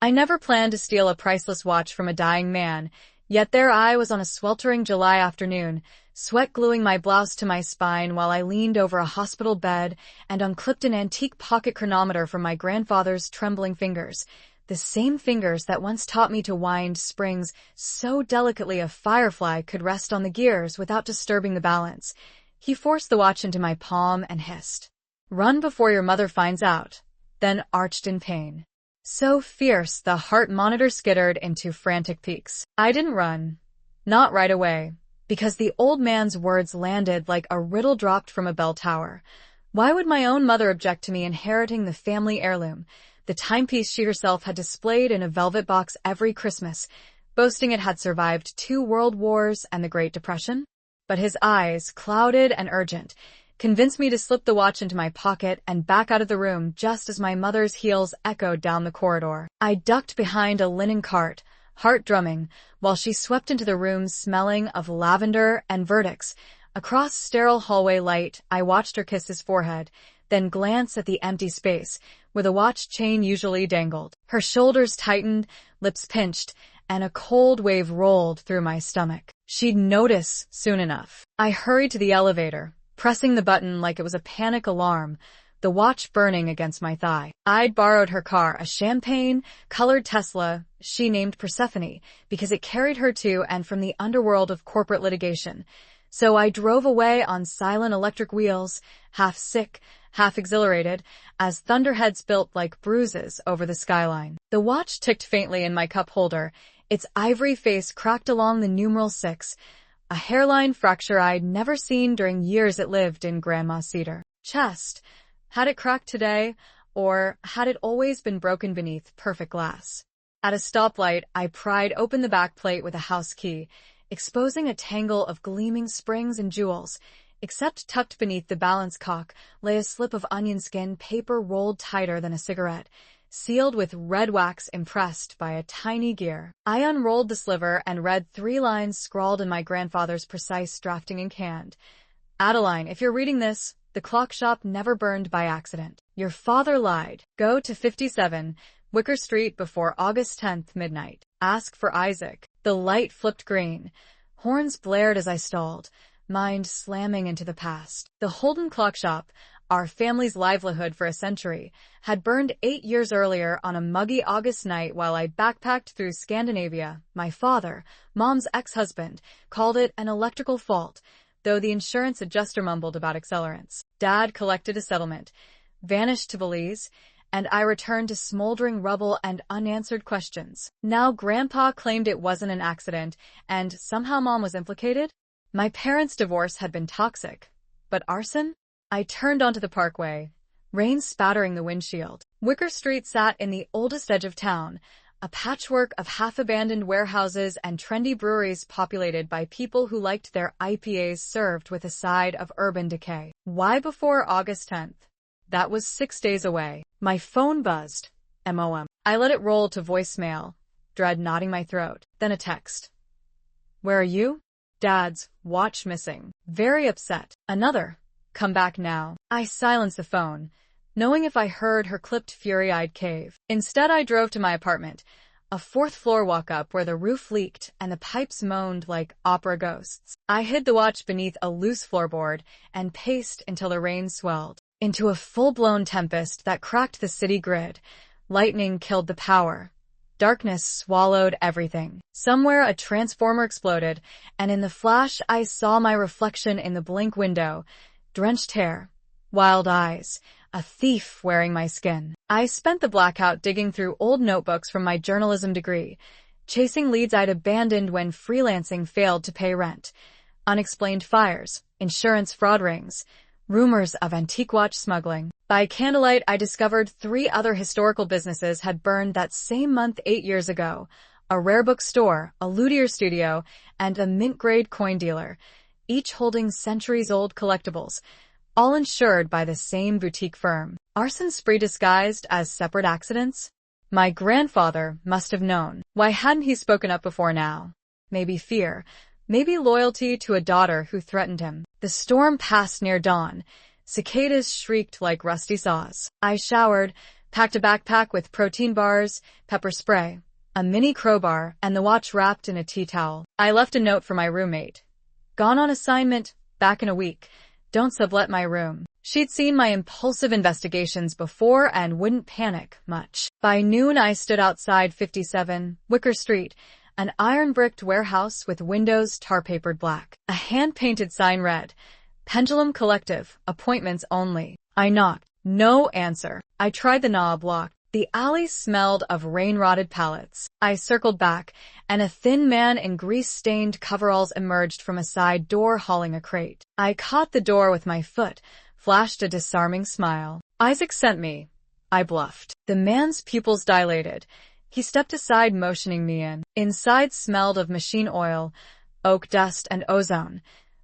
I never planned to steal a priceless watch from a dying man, yet there I was on a sweltering July afternoon, sweat gluing my blouse to my spine while I leaned over a hospital bed and unclipped an antique pocket chronometer from my grandfather's trembling fingers. The same fingers that once taught me to wind springs so delicately a firefly could rest on the gears without disturbing the balance. He forced the watch into my palm and hissed, "Run before your mother finds out," then arched in pain. So fierce, the heart monitor skittered into frantic peaks. I didn't run. Not right away, because the old man's words landed like a riddle dropped from a bell tower. Why would my own mother object to me inheriting the family heirloom, the timepiece she herself had displayed in a velvet box every Christmas, boasting it had survived 2 world wars and the Great Depression? But his eyes, clouded and urgent, convinced me to slip the watch into my pocket and back out of the room just as my mother's heels echoed down the corridor. I ducked behind a linen cart, heart drumming, while she swept into the room smelling of lavender and verdicts. Across sterile hallway light, I watched her kiss his forehead, then glance at the empty space where the watch chain usually dangled. Her shoulders tightened, lips pinched, and a cold wave rolled through my stomach. She'd notice soon enough. I hurried to the elevator, pressing the button like it was a panic alarm, the watch burning against my thigh. I'd borrowed her car, a champagne-colored Tesla she named Persephone because it carried her to and from the underworld of corporate litigation. So I drove away on silent electric wheels, half sick, half exhilarated, as thunderheads built like bruises over the skyline. The watch ticked faintly in my cup holder, its ivory face cracked along the numeral 6, a hairline fracture I'd never seen during years it lived in Grandma's cedar chest. Had it cracked today, or had it always been broken beneath perfect glass? At a stoplight, I pried open the back plate with a house key, exposing a tangle of gleaming springs and jewels. Except tucked beneath the balance cock lay a slip of onion skin paper rolled tighter than a cigarette, sealed with red wax impressed by a tiny gear. I unrolled the sliver and read 3 lines scrawled in my grandfather's precise drafting ink hand. "Adeline, if you're reading this, the clock shop never burned by accident. Your father lied. Go to 57 Wicker Street before August 10th midnight. Ask for Isaac." The light flipped green. Horns blared as I stalled, mind slamming into the past. The Holden Clock Shop, our family's livelihood for a century, had burned 8 years earlier on a muggy August night while I backpacked through Scandinavia. My father, Mom's ex-husband, called it an electrical fault, though the insurance adjuster mumbled about accelerants. Dad collected a settlement, vanished to Belize, and I returned to smoldering rubble and unanswered questions. Now Grandpa claimed it wasn't an accident, and somehow Mom was implicated? My parents' divorce had been toxic. But arson? I turned onto the parkway, rain spattering the windshield. Wicker Street sat in the oldest edge of town, a patchwork of half-abandoned warehouses and trendy breweries populated by people who liked their IPAs served with a side of urban decay. Why before August 10th? That was 6 days away. My phone buzzed. MOM. I let it roll to voicemail, dread knotting my throat. Then a text. "Where are you? Dad's watch missing. Very upset. Another. Come back now." I silenced the phone, knowing if I heard her clipped fury I'd cave. Instead I drove to my apartment, a 4th-floor walk-up where the roof leaked and the pipes moaned like opera ghosts. I hid the watch beneath a loose floorboard and paced until the rain swelled into a full-blown tempest that cracked the city grid. Lightning killed the power. Darkness swallowed everything. Somewhere a transformer exploded, and in the flash I saw my reflection in the blink window. Drenched hair, wild eyes, a thief wearing my skin. I spent the blackout digging through old notebooks from my journalism degree, chasing leads I'd abandoned when freelancing failed to pay rent. Unexplained fires, insurance fraud rings, rumors of antique watch smuggling. By candlelight, I discovered 3 other historical businesses had burned that same month 8 years ago. A rare book store, a luthier studio, and a mint-grade coin dealer, each holding centuries-old collectibles, all insured by the same boutique firm. Arson spree disguised as separate accidents? My grandfather must have known. Why hadn't he spoken up before now? Maybe fear. Maybe loyalty to a daughter who threatened him. The storm passed near dawn. Cicadas shrieked like rusty saws. I showered, packed a backpack with protein bars, pepper spray, a mini crowbar, and the watch wrapped in a tea towel. I left a note for my roommate. Gone on assignment, back in a week. Don't sublet my room. She'd seen my impulsive investigations before and wouldn't panic much. By noon, I stood outside 57 Wicker Street, an iron-bricked warehouse with windows tar-papered black. A hand-painted sign read, "Pendulum Collective, appointments only." I knocked. No answer. I tried the knob lock. The alley smelled of rain-rotted pallets. I circled back, and a thin man in grease-stained coveralls emerged from a side door hauling a crate. I caught the door with my foot, flashed a disarming smile. "Isaac sent me," I bluffed. The man's pupils dilated. He stepped aside, motioning me in. Inside smelled of machine oil, oak dust, and ozone,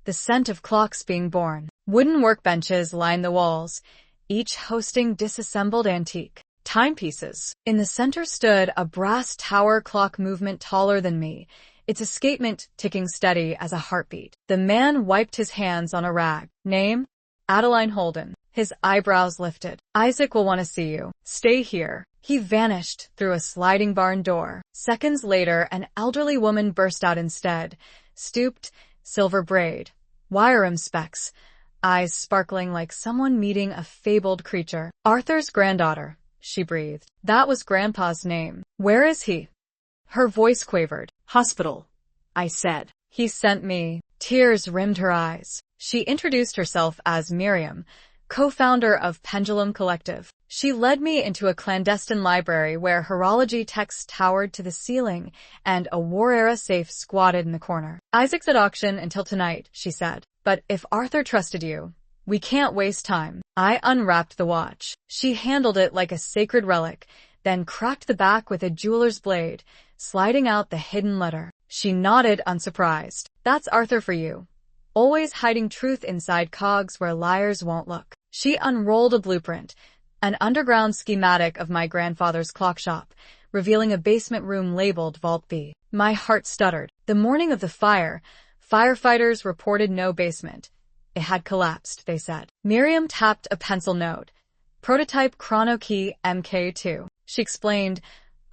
the scent of clocks being born. Wooden workbenches lined the walls, each hosting disassembled antique timepieces. In the center stood a brass tower clock movement taller than me, its escapement ticking steady as a heartbeat. The man wiped his hands on a rag. "Name? Adeline Holden." His eyebrows lifted. "Isaac will want to see you. Stay here." He vanished through a sliding barn door. Seconds later, an elderly woman burst out instead, stooped, silver braid, wire-rim specs, eyes sparkling like someone meeting a fabled creature. "Arthur's granddaughter," she breathed. "That was Grandpa's name. Where is he?" Her voice quavered. "Hospital," I said. "He sent me." Tears rimmed her eyes. She introduced herself as Miriam, co-founder of Pendulum Collective. She led me into a clandestine library where horology texts towered to the ceiling and a war-era safe squatted in the corner. "Isaac's at auction until tonight," she said. "But if Arthur trusted you, we can't waste time." I unwrapped the watch. She handled it like a sacred relic, then cracked the back with a jeweler's blade, sliding out the hidden letter. She nodded, unsurprised. "That's Arthur for you. Always hiding truth inside cogs where liars won't look." She unrolled a blueprint, an underground schematic of my grandfather's clock shop, revealing a basement room labeled Vault B. My heart stuttered. The morning of the fire, firefighters reported no basement. It had collapsed, they said. Miriam tapped a pencil note. "Prototype chrono key MK2. She explained,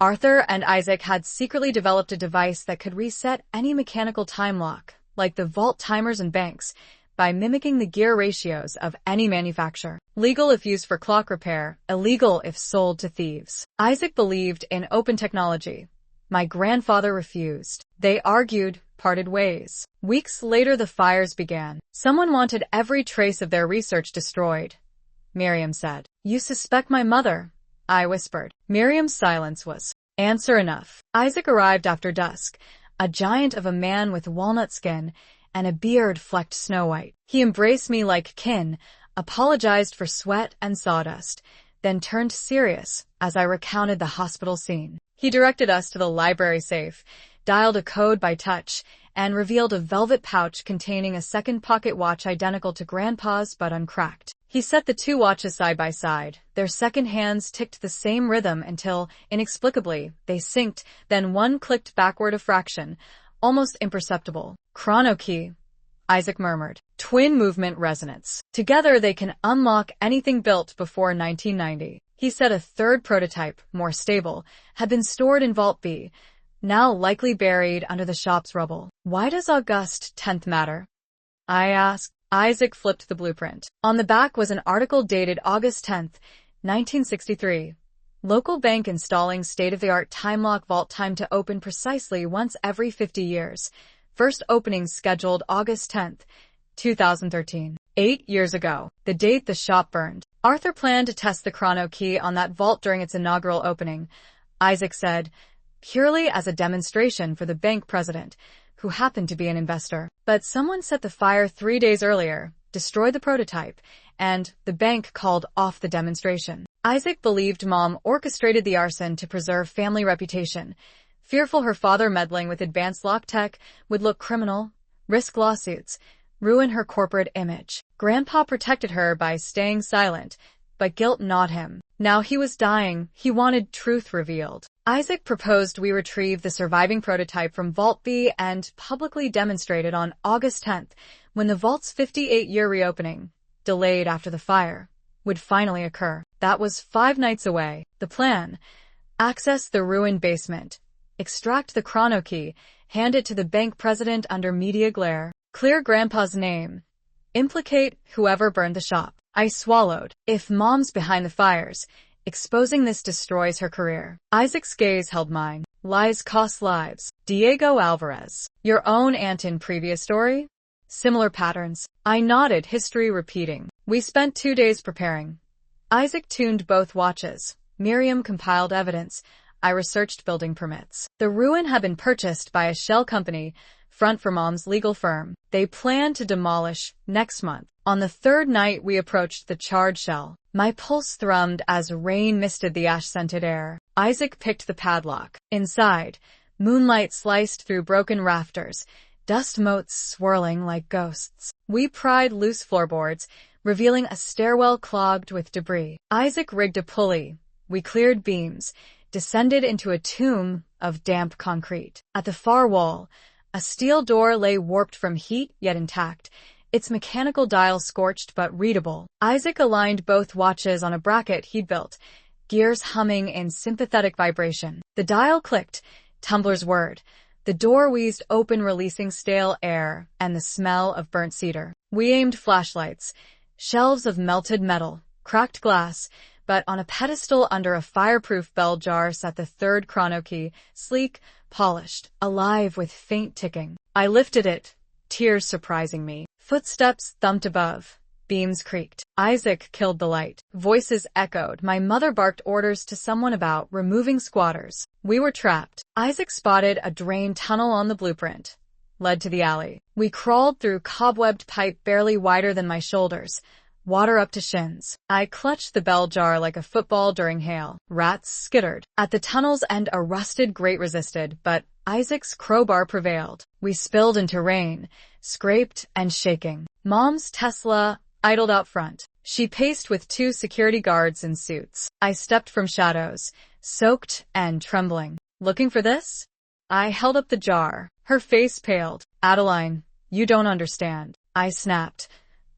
"Arthur and Isaac had secretly developed a device that could reset any mechanical time lock, like the vault timers and banks, by mimicking the gear ratios of any manufacturer. Legal if used for clock repair, illegal if sold to thieves." Isaac believed in open technology. My grandfather refused. They argued, parted ways. Weeks later, the fires began. "Someone wanted every trace of their research destroyed," Miriam said. "You suspect my mother?" I whispered. Miriam's silence was answer enough. Isaac arrived after dusk, a giant of a man with walnut skin and a beard flecked snow-white. He embraced me like kin, apologized for sweat and sawdust, then turned serious as I recounted the hospital scene. He directed us to the library safe, dialed a code by touch, and revealed a velvet pouch containing a second pocket watch identical to Grandpa's but uncracked. He set the two watches side by side. Their second hands ticked the same rhythm until, inexplicably, they synced, then one clicked backward a fraction, almost imperceptible. "Chrono key," Isaac murmured. "Twin movement resonance. Together they can unlock anything built before 1990. He said a third prototype, more stable, had been stored in Vault B, now likely buried under the shop's rubble. "Why does August 10th matter?" I asked. Isaac flipped the blueprint. On the back was an article dated August 10th, 1963. "Local bank installing state-of-the-art time-lock vault, time to open precisely once every 50 years. First opening scheduled August 10th, 2013. 8 years ago, the date the shop burned. Arthur planned to test the chrono key on that vault during its inaugural opening," Isaac said, "purely as a demonstration for the bank president, who happened to be an investor. But someone set the fire 3 days earlier, destroyed the prototype, and the bank called off the demonstration." Isaac believed Mom orchestrated the arson to preserve family reputation, fearful her father meddling with advanced lock tech would look criminal, risk lawsuits, ruin her corporate image. Grandpa protected her by staying silent, but guilt gnawed him. Now he was dying, he wanted truth revealed. Isaac proposed we retrieve the surviving prototype from Vault B and publicly demonstrate it on August 10th, when the vault's 58-year reopening, delayed after the fire, would finally occur. That was 5 nights away. The plan: access the ruined basement, extract the chrono key, hand it to the bank president under media glare, clear Grandpa's name, implicate whoever burned the shop. I swallowed. If Mom's behind the fires, exposing this destroys her career. Isaac's gaze held mine. Lies cost lives. Diego Alvarez. Your own aunt in previous story? Similar patterns. I nodded, history repeating. We spent 2 days preparing. Isaac tuned both watches. Miriam compiled evidence. I researched building permits. The ruin had been purchased by a shell company, front for Mom's legal firm. They planned to demolish next month. On the 3rd night, we approached the charred shell. My pulse thrummed as rain misted the ash-scented air. Isaac picked the padlock. Inside, moonlight sliced through broken rafters, dust motes swirling like ghosts. We pried loose floorboards, revealing a stairwell clogged with debris. Isaac rigged a pulley. We cleared beams, descended into a tomb of damp concrete. At the far wall, a steel door lay warped from heat yet intact, its mechanical dial scorched but readable. Isaac aligned both watches on a bracket he'd built, gears humming in sympathetic vibration. The dial clicked, Tumblr's word. The door wheezed open, releasing stale air and the smell of burnt cedar. We aimed flashlights, shelves of melted metal, cracked glass, but on a pedestal under a fireproof bell jar sat the 3rd chrono key, sleek, polished, alive with faint ticking. I lifted it, tears surprising me. Footsteps thumped above. Beams creaked. Isaac killed the light. Voices echoed. My mother barked orders to someone about removing squatters. We were trapped. Isaac spotted a drain tunnel on the blueprint. Led to the alley. We crawled through cobwebbed pipe barely wider than my shoulders. Water up to shins. I clutched the bell jar like a football during hail. Rats skittered. At the tunnel's end, a rusted grate resisted, but Isaac's crowbar prevailed. We spilled into rain, scraped and shaking. Mom's Tesla idled out front. She paced with 2 security guards in suits. I stepped from shadows, soaked and trembling. Looking for this? I held up the jar. Her face paled. Adeline, you don't understand. I snapped.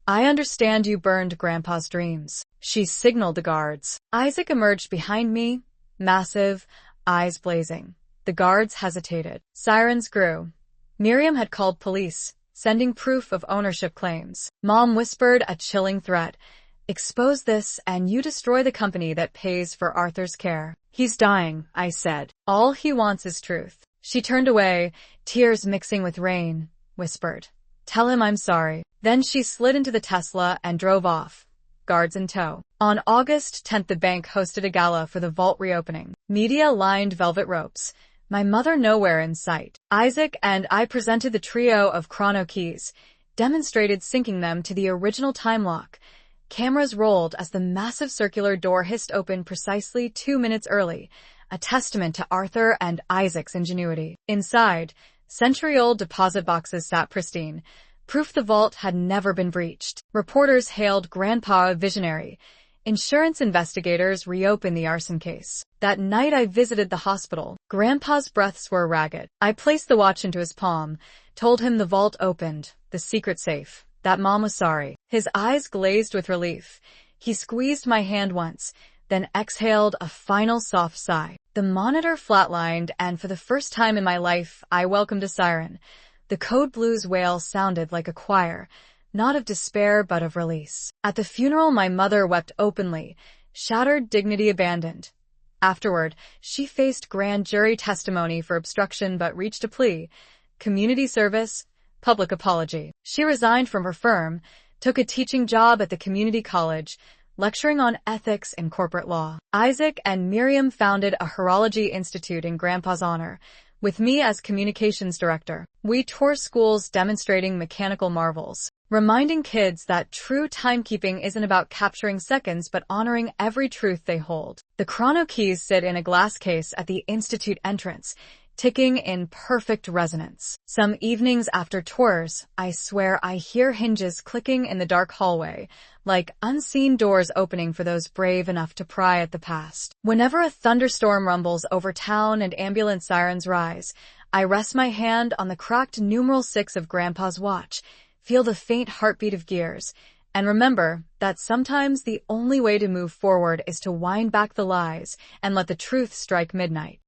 I understand you burned Grandpa's dreams. She signaled the guards. Isaac emerged behind me, massive, eyes blazing. The guards hesitated. Sirens grew. Miriam had called police, sending proof of ownership claims. Mom whispered a chilling threat. Expose this and you destroy the company that pays for Arthur's care. He's dying, I said. All he wants is truth. She turned away, tears mixing with rain, whispered. Tell him I'm sorry. Then she slid into the Tesla and drove off, guards in tow. On August 10th, the bank hosted a gala for the vault reopening. Media lined velvet ropes. My mother nowhere in sight. Isaac and I presented the trio of chrono keys, demonstrated syncing them to the original time lock. Cameras rolled as the massive circular door hissed open precisely 2 minutes early, a testament to Arthur and Isaac's ingenuity. Inside, century-old deposit boxes sat pristine, proof the vault had never been breached. Reporters hailed Grandpa a visionary. Insurance investigators reopened the arson case. That night I visited the hospital. Grandpa's breaths were ragged. I placed the watch into his palm, told him the vault opened, the secret safe, that Mom was sorry. His eyes glazed with relief. He squeezed my hand once, then exhaled a final soft sigh. The monitor flatlined, and for the first time in my life, I welcomed a siren. The code blue's wail sounded like a choir, not of despair but of release. At the funeral, my mother wept openly, shattered dignity abandoned. Afterward, she faced grand jury testimony for obstruction but reached a plea: community service, public apology. She resigned from her firm, took a teaching job at the community college, lecturing on ethics and corporate law. Isaac and Miriam founded a horology institute in Grandpa's honor, with me as communications director. We tour schools demonstrating mechanical marvels, reminding kids that true timekeeping isn't about capturing seconds but honoring every truth they hold. The chrono keys sit in a glass case at the institute entrance, ticking in perfect resonance. Some evenings after tours, I swear I hear hinges clicking in the dark hallway, like unseen doors opening for those brave enough to pry at the past. Whenever a thunderstorm rumbles over town and ambulance sirens rise, I rest my hand on the cracked numeral 6 of Grandpa's watch, feel the faint heartbeat of gears, And remember that sometimes the only way to move forward is to wind back the lies and let the truth strike midnight.